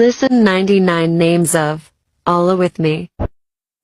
Listen 99 names of Allah with me.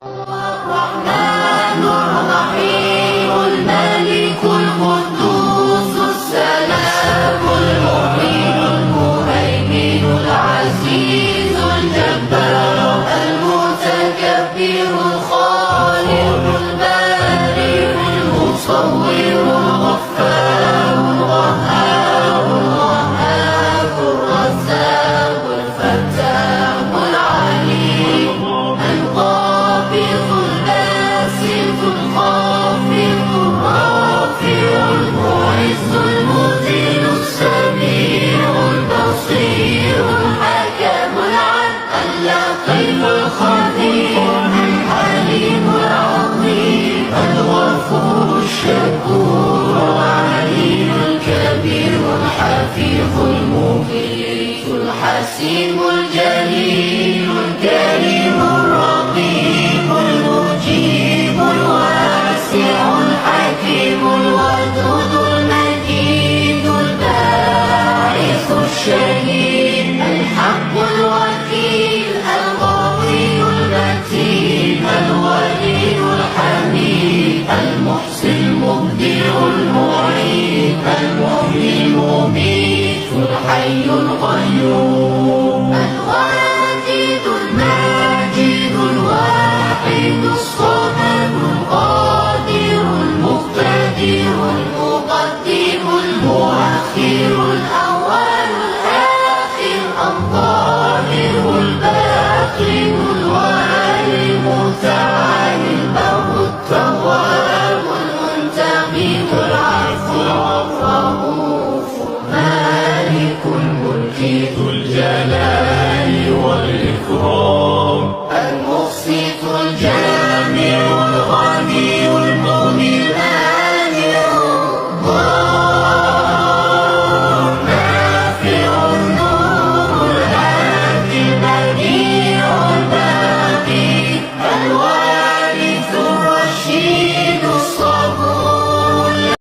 الرحمن الرحيم الملك القدوس السلام المؤمن المهيمن العزيز الجبار المتكبر الخالق البارئ المصور الغفار القهار الوهاب الرزاق الفتاح العليم القابض الباسط الخافض الرافع المعز المذل السميع البصير الحكم العدل اللطيف الخبير الحليم العظيم الغفور الشكور العليم الكبير الحفيظ المقيت الحسيب الجليل